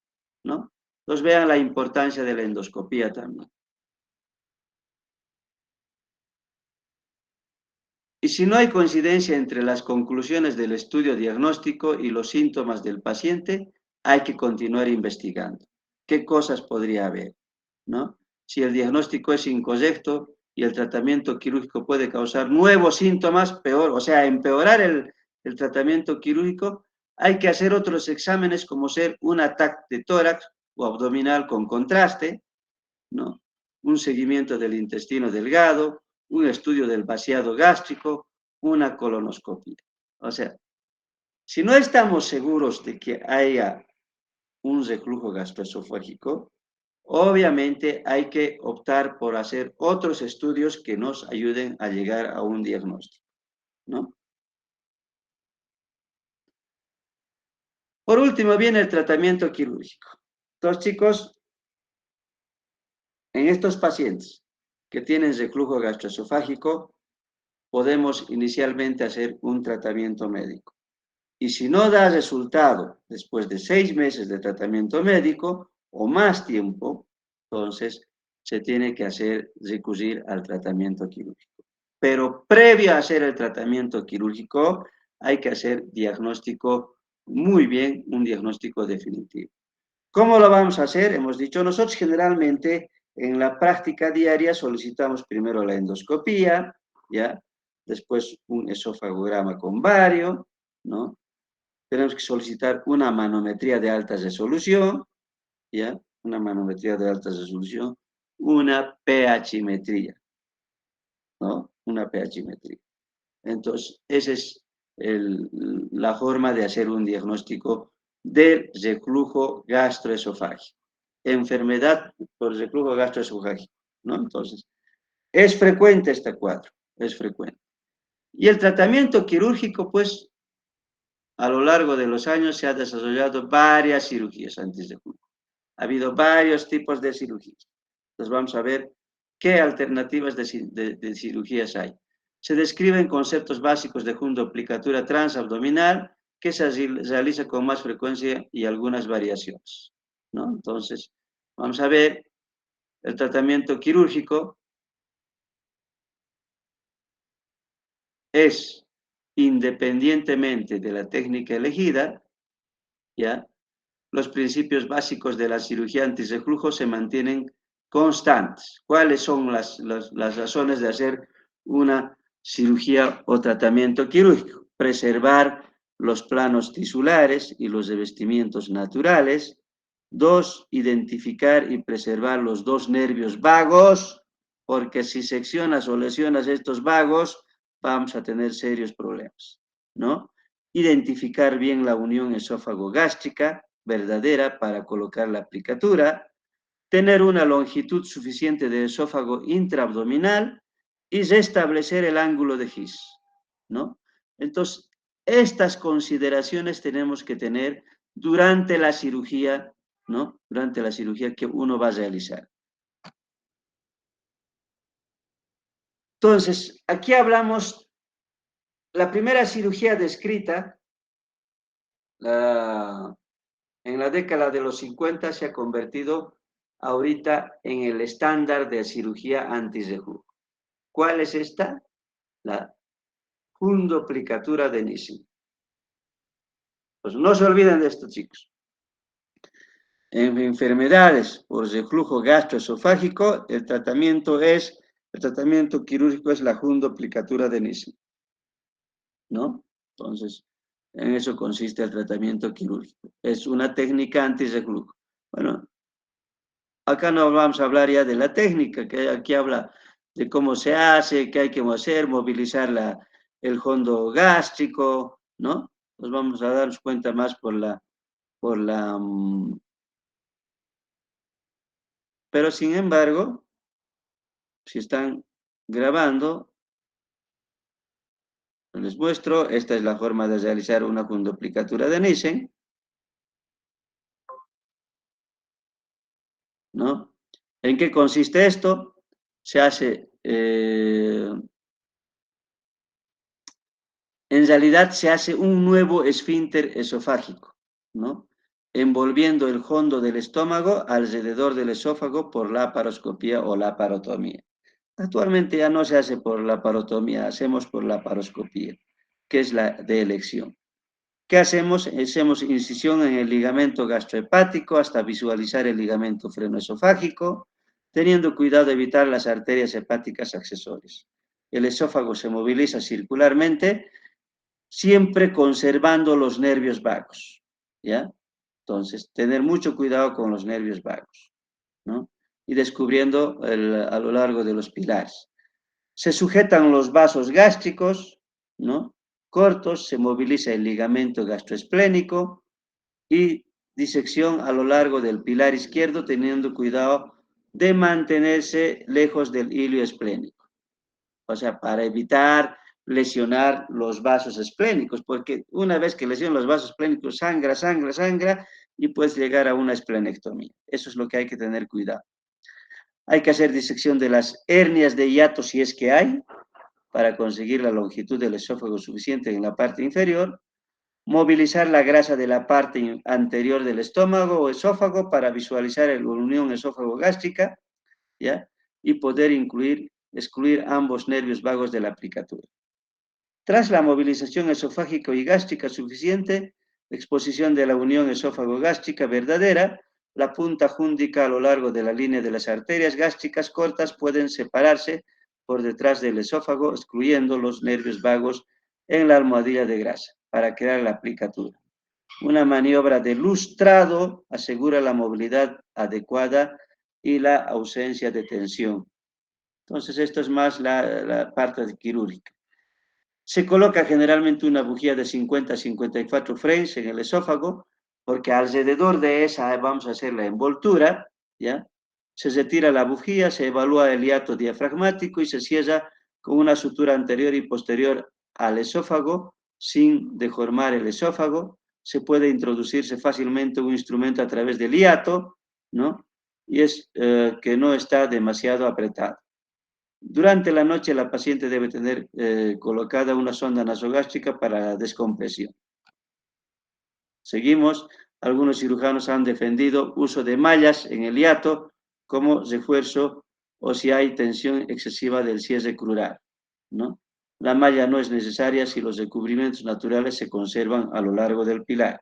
Speaker 1: ¿no? Entonces vean la importancia de la endoscopía también. Y si no hay coincidencia entre las conclusiones del estudio diagnóstico y los síntomas del paciente, hay que continuar investigando. ¿Qué cosas podría haber? ¿No? Si el diagnóstico es incorrecto y el tratamiento quirúrgico puede causar nuevos síntomas, peor, o sea, empeorar el tratamiento quirúrgico, hay que hacer otros exámenes como ser un ataque de tórax o abdominal con contraste, ¿no? Un seguimiento del intestino delgado, un estudio del vaciado gástrico, una colonoscopia. O sea, si no estamos seguros de que haya un reflujo gastroesofágico, obviamente hay que optar por hacer otros estudios que nos ayuden a llegar a un diagnóstico, ¿no? Por último viene el tratamiento quirúrgico. Entonces, chicos, en estos pacientes que tienen reflujo gastroesofágico, podemos inicialmente hacer un tratamiento médico. Y si no da resultado después de 6 meses de tratamiento médico o más tiempo, entonces se tiene que recurrir al tratamiento quirúrgico. Pero previo a hacer el tratamiento quirúrgico, hay que hacer diagnóstico muy bien, un diagnóstico definitivo. ¿Cómo lo vamos a hacer? Hemos dicho, nosotros generalmente en la práctica diaria solicitamos primero la endoscopía, ¿ya? Después un esofagograma con bario, ¿no? Tenemos que solicitar una manometría de alta resolución, ¿ya? Una manometría de alta resolución, una pHmetría, ¿no? Una pHmetría. Entonces, esa es la forma de hacer un diagnóstico del reflujo gastroesofágico. Enfermedad por reflujo gastroesofágico, ¿no? Entonces, es frecuente este cuadro, es frecuente. Y el tratamiento quirúrgico, pues, a lo largo de los años se han desarrollado varias cirugías antes de reflujo. Ha habido varios tipos de cirugías. Entonces, vamos a ver qué alternativas de cirugías hay. Se describen conceptos básicos de fundoplicatura transabdominal que se realiza con más frecuencia y algunas variaciones, ¿no? Entonces, vamos a ver el tratamiento quirúrgico es independientemente de la técnica elegida, ¿ya? Los principios básicos de la cirugía antirreflujo se mantienen constantes. ¿Cuáles son las razones de hacer una cirugía o tratamiento quirúrgico? Preservar los planos tisulares y los revestimientos naturales. 2, identificar y preservar los dos nervios vagos, porque si seccionas o lesionas estos vagos, vamos a tener serios problemas, ¿no? Identificar bien la unión esófago-gástrica, verdadera para colocar la aplicatura, tener una longitud suficiente de esófago intraabdominal y restablecer el ángulo de His, ¿no? Entonces, estas consideraciones tenemos que tener durante la cirugía, ¿no? Durante la cirugía que uno va a realizar. Entonces, aquí hablamos, la primera cirugía descrita en la década de los 50 se ha convertido ahorita en el estándar de cirugía antirreflujo. ¿Cuál es esta? La fundoplicatura de Nissen. Pues no se olviden de esto, chicos. En enfermedades por reflujo gastroesofágico, el tratamiento quirúrgico es la fundoplicatura de Nissen, ¿no? Entonces, en eso consiste el tratamiento quirúrgico. Es una técnica antirreflujo. Bueno, acá no vamos a hablar ya de la técnica, que aquí habla de cómo se hace, qué hay que hacer, movilizar el fondo gástrico, ¿no? Nos vamos a dar cuenta más pero sin embargo, si están grabando, les muestro, esta es la forma de realizar una fundoplicatura de Nissen, ¿no? ¿En qué consiste esto? Se hace, en realidad se hace un nuevo esfínter esofágico, ¿no? Envolviendo el fondo del estómago alrededor del esófago por laparoscopía o laparotomía. Actualmente ya no se hace por laparotomía, hacemos por laparoscopía, que es la de elección. ¿Qué hacemos? Hacemos incisión en el ligamento gastrohepático hasta visualizar el ligamento frenoesofágico, teniendo cuidado de evitar las arterias hepáticas accesorias. El esófago se moviliza circularmente, siempre conservando los nervios vagos, ¿ya? Entonces, tener mucho cuidado con los nervios vagos, ¿no? Y descubriendo a lo largo de los pilares. Se sujetan los vasos gástricos, ¿no? Cortos, se moviliza el ligamento gastroesplénico y disección a lo largo del pilar izquierdo, teniendo cuidado de mantenerse lejos del hilio esplénico. O sea, para evitar lesionar los vasos esplénicos, porque una vez que lesionan los vasos esplénicos, sangra, y puedes llegar a una esplenectomía. Eso es lo que hay que tener cuidado. Hay que hacer disección de las hernias de hiato si es que hay, para conseguir la longitud del esófago suficiente en la parte inferior, movilizar la grasa de la parte anterior del estómago o esófago para visualizar la unión esófago-gástrica, ¿ya? Y poder excluir ambos nervios vagos de la aplicatura. Tras la movilización esofágica y gástrica suficiente, exposición de la unión esófago-gástrica verdadera, la punta júndica a lo largo de la línea de las arterias gástricas cortas pueden separarse por detrás del esófago, excluyendo los nervios vagos en la almohadilla de grasa para crear la aplicatura. Una maniobra de lustrado asegura la movilidad adecuada y la ausencia de tensión. Entonces, esto es más la parte quirúrgica. Se coloca generalmente una bujía de 50 a 54 frames en el esófago, porque alrededor de esa vamos a hacer la envoltura, ¿ya? Se retira la bujía, se evalúa el hiato diafragmático y se cierra con una sutura anterior y posterior al esófago, sin deformar el esófago. Se puede introducirse fácilmente un instrumento a través del hiato, ¿no? Y es que no está demasiado apretado. Durante la noche la paciente debe tener colocada una sonda nasogástrica para la descompresión. Seguimos. Algunos cirujanos han defendido uso de mallas en el hiato como refuerzo o si hay tensión excesiva del cierre crural, ¿no? La malla no es necesaria si los recubrimientos naturales se conservan a lo largo del pilar.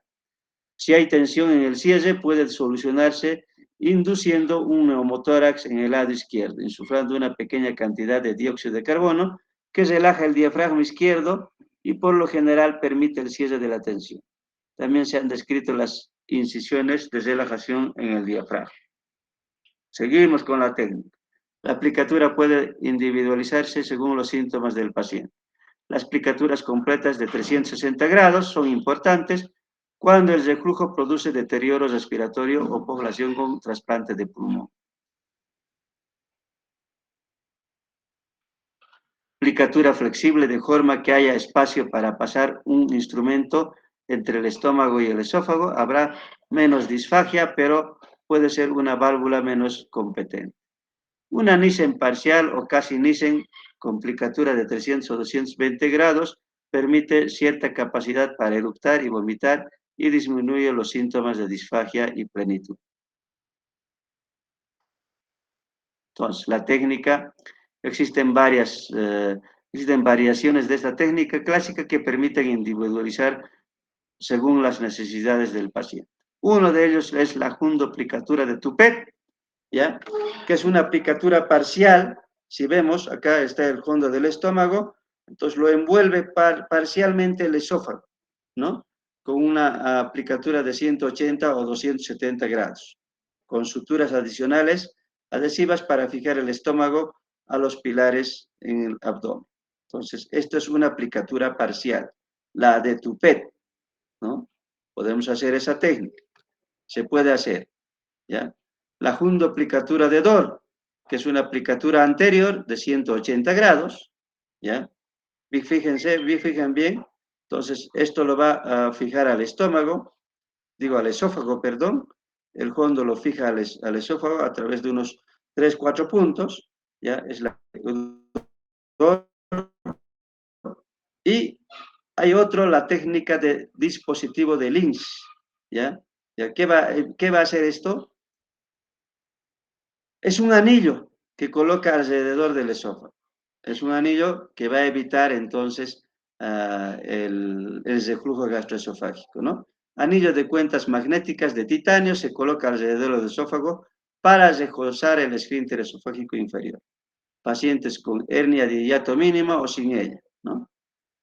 Speaker 1: Si hay tensión en el cierre, puede solucionarse induciendo un neumotórax en el lado izquierdo, insuflando una pequeña cantidad de dióxido de carbono que relaja el diafragma izquierdo y por lo general permite el cierre de la tensión. También se han descrito las incisiones de relajación en el diafragma. Seguimos con la técnica. La aplicatura puede individualizarse según los síntomas del paciente. Las aplicaturas completas de 360 grados son importantes Cuando el reflujo produce deterioro respiratorio o población con trasplante de pulmón. Aplicatura flexible de forma que haya espacio para pasar un instrumento entre el estómago y el esófago. Habrá menos disfagia, pero puede ser una válvula menos competente. Una Nissen parcial o casi Nissen con aplicatura de 300 o 220 grados permite cierta capacidad para eructar y vomitar y disminuye los síntomas de disfagia y plenitud. Entonces, la técnica, existen variaciones de esta técnica clásica que permiten individualizar según las necesidades del paciente. Uno de ellos es la jundoplicatura de Toupet, ¿ya? Que es una aplicatura parcial. Si vemos, acá está el fondo del estómago, entonces lo envuelve parcialmente el esófago, ¿no? Con una aplicatura de 180 o 270 grados, con suturas adicionales adhesivas para fijar el estómago a los pilares en el abdomen. Entonces, esto es una aplicatura parcial, la de Toupet, ¿no? Podemos hacer esa técnica, se puede hacer, ¿ya? La jundoplicatura de Dor, que es una aplicatura anterior de 180 grados, ¿ya? Fíjense, fijan bien, entonces esto lo va a fijar al estómago, al esófago, perdón, el fondo lo fija al esófago a través de unos 3, 4 puntos, ¿ya? Es la... Y hay otro, la técnica de dispositivo de Lynch, ¿ya? ¿Qué va a hacer esto? Es un anillo que coloca alrededor del esófago. Es un anillo que va a evitar entonces el reflujo gastroesofágico, ¿no? Anillo de cuentas magnéticas de titanio se coloca alrededor del esófago para reforzar el esfínter esofágico inferior. Pacientes con hernia de hiato mínimo o sin ella, ¿no?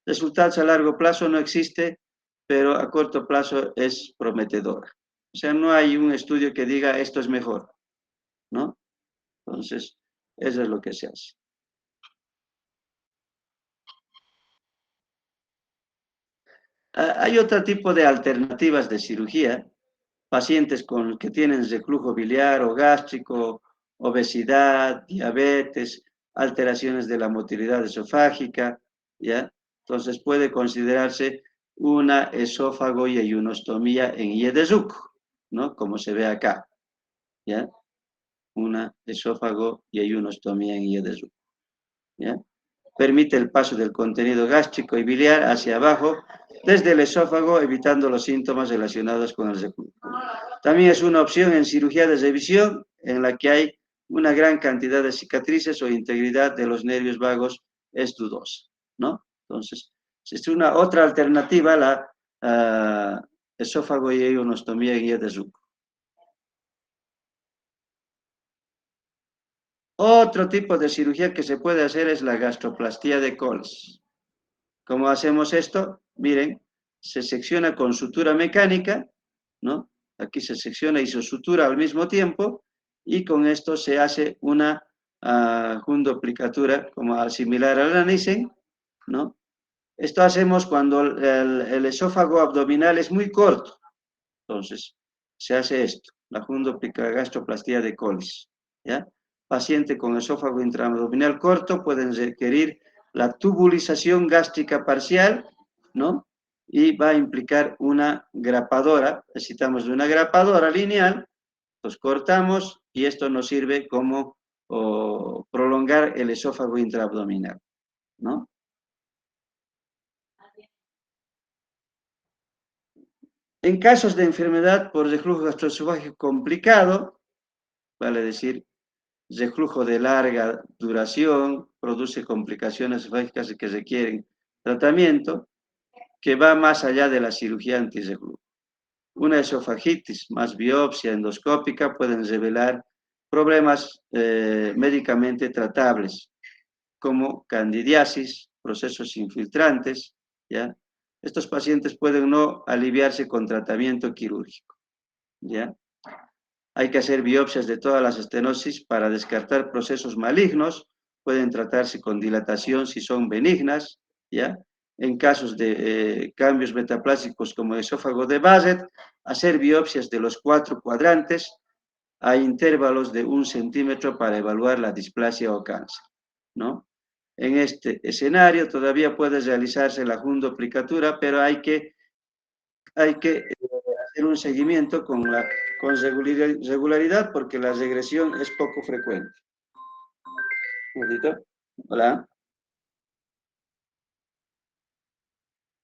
Speaker 1: Resultados a largo plazo no existe, pero a corto plazo es prometedora. O sea, no hay un estudio que diga esto es mejor, ¿no? Entonces, eso es lo que se hace. Hay otro tipo de alternativas de cirugía, pacientes que tienen reflujo biliar o gástrico, obesidad, diabetes, alteraciones de la motilidad esofágica, ¿ya? Entonces puede considerarse una esófago y ayunostomía en Iedesuk, ¿no? Como se ve acá, ¿ya? Una esófago y ayunostomía en Iedesuk, ¿ya? Permite el paso del contenido gástrico y biliar hacia abajo desde el esófago, evitando los síntomas relacionados con el reflujo. También es una opción en cirugía de revisión en la que hay una gran cantidad de cicatrices o integridad de los nervios vagos es dudosa, ¿no? Entonces, es una otra alternativa la esófago y ayunostomía en Iedesuk. Otro tipo de cirugía que se puede hacer es la gastroplastía de Coles. ¿Cómo hacemos esto? Miren, se secciona con sutura mecánica, ¿no? Aquí se secciona y se sutura al mismo tiempo, y con esto se hace una jundoplicatura como similar a la Nissen, ¿no? Esto hacemos cuando el esófago abdominal es muy corto. Entonces, se hace esto, la gastroplastia de Coles, ¿ya? Paciente con esófago intraabdominal corto pueden requerir la tubulización gástrica parcial, ¿no? Y va a implicar una grapadora, necesitamos de una grapadora lineal, pues cortamos y esto nos sirve como prolongar el esófago intraabdominal, ¿no? En casos de enfermedad por reflujo gastroesofágico complicado, vale decir, reflujo de larga duración, produce complicaciones esofágicas que requieren tratamiento, que va más allá de la cirugía antirreflujo. Una esofagitis más biopsia endoscópica pueden revelar problemas médicamente tratables, como candidiasis, procesos infiltrantes, ¿ya? Estos pacientes pueden no aliviarse con tratamiento quirúrgico, ¿ya? Hay que hacer biopsias de todas las estenosis para descartar procesos malignos, pueden tratarse con dilatación si son benignas, ¿ya? en casos de cambios metaplásicos como esófago de Basset, hacer biopsias de los 4 cuadrantes a intervalos de 1 centímetro para evaluar la displasia o cáncer, ¿no? En este escenario todavía puede realizarse la fundoplicatura, pero hay que hacer un seguimiento con regularidad porque la regresión es poco frecuente. Un momentito. Hola.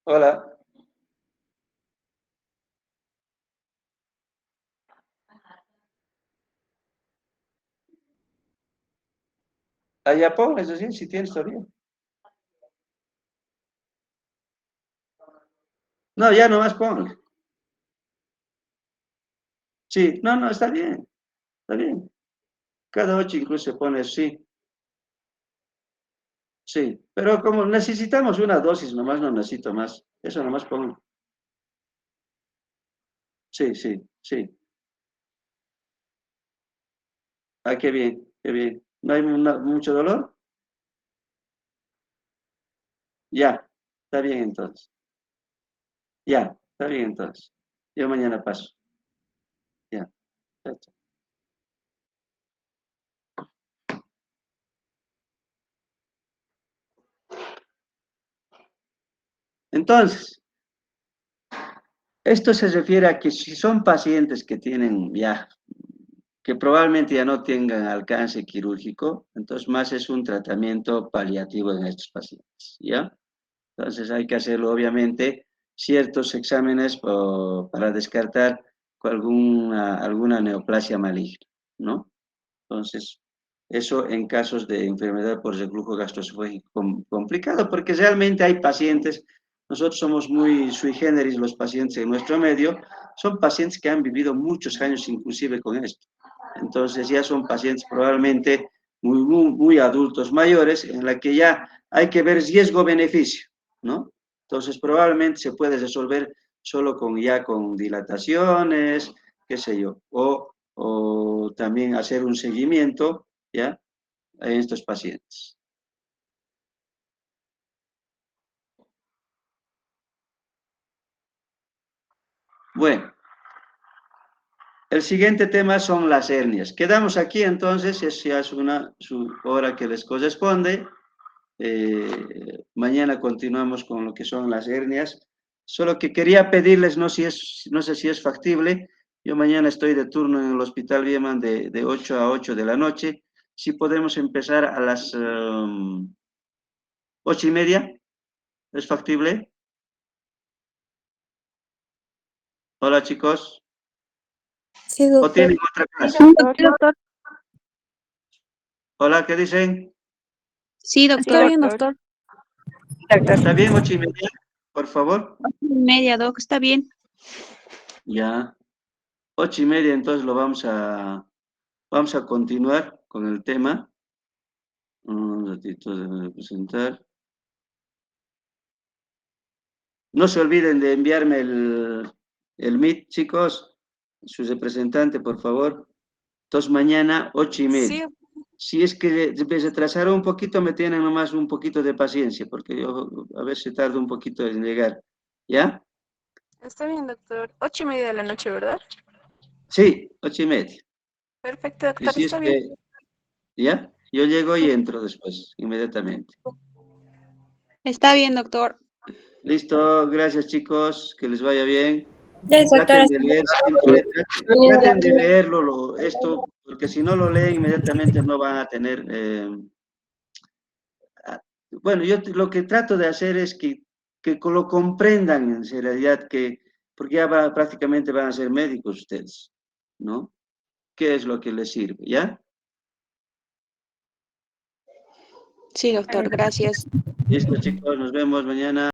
Speaker 1: Hola. Allá pon, es decir, si tienes todavía. No, ya nomás pon. Sí, no, no, está bien. Está bien. Cada 8 incluso se pone sí. Sí, pero como necesitamos una dosis, nomás no necesito más. Eso nomás pongo. Sí, sí, sí. Ah, qué bien, qué bien. ¿No hay mucho dolor? Ya, está bien entonces. Ya, está bien entonces. Yo mañana paso. Ya, perfecto. Entonces, esto se refiere a que si son pacientes que tienen ya, que probablemente ya no tengan alcance quirúrgico, entonces más es un tratamiento paliativo en estos pacientes, ¿ya? Entonces hay que hacerlo, obviamente, ciertos exámenes para descartar alguna neoplasia maligna, ¿no? Entonces, eso en casos de enfermedad por reflujo gastroesofágico complicado, porque realmente hay pacientes, nosotros somos muy sui generis los pacientes en nuestro medio, son pacientes que han vivido muchos años inclusive con esto. Entonces ya son pacientes probablemente muy adultos mayores, en la que ya hay que ver riesgo-beneficio, ¿no? Entonces probablemente se puede resolver solo con dilataciones, qué sé yo, o también hacer un seguimiento, ¿ya? En estos pacientes. Bueno, el siguiente tema son las hernias. Quedamos aquí entonces, es ya es su hora que les corresponde. Mañana continuamos con lo que son las hernias. Solo que quería pedirles, no sé si es factible, yo mañana estoy de turno en el Hospital Bieman de 8 a 8 de la noche, si podemos empezar a las 8:30, ¿es factible? Hola chicos,
Speaker 2: Sí,
Speaker 1: ¿o
Speaker 2: doctor.
Speaker 1: tienen otra
Speaker 3: Sí,
Speaker 1: clase?
Speaker 3: doctor.
Speaker 1: Hola, ¿qué dicen?
Speaker 2: Sí,
Speaker 3: Está
Speaker 2: doctor.
Speaker 3: bien, doctor. Doctor.
Speaker 1: ¿Está bien 8:30? Por favor.
Speaker 2: 8:30, doc, está bien.
Speaker 1: Ya, 8:30, entonces vamos a continuar con el tema. Un ratito de presentar. No se olviden de enviarme el Meet, chicos, su representante, por favor. Entonces, mañana, 8:30.
Speaker 3: Sí,
Speaker 1: Si es que se retrasara un poquito, me tienen nomás un poquito de paciencia, porque yo a veces tardo un poquito en llegar. ¿Ya?
Speaker 3: está bien, doctor. 8:30 de la noche, ¿verdad?
Speaker 1: Sí, 8:30.
Speaker 3: Perfecto,
Speaker 1: Y
Speaker 3: doctor,
Speaker 1: si es
Speaker 3: está bien.
Speaker 1: que, ¿ya? Yo llego y
Speaker 3: Sí,
Speaker 1: entro después, inmediatamente.
Speaker 2: Está bien, doctor.
Speaker 1: Listo, gracias chicos, que les vaya bien.
Speaker 2: Yes, doctor.
Speaker 1: Traten de leer siempre, traten de leerlo esto, porque si no lo leen inmediatamente no van a tener... bueno, yo lo que trato de hacer es que lo comprendan en realidad, porque ya prácticamente van a ser médicos ustedes, ¿no? ¿Qué es lo que les sirve? ¿Ya?
Speaker 2: Sí, doctor, gracias.
Speaker 1: Listo chicos, nos vemos mañana.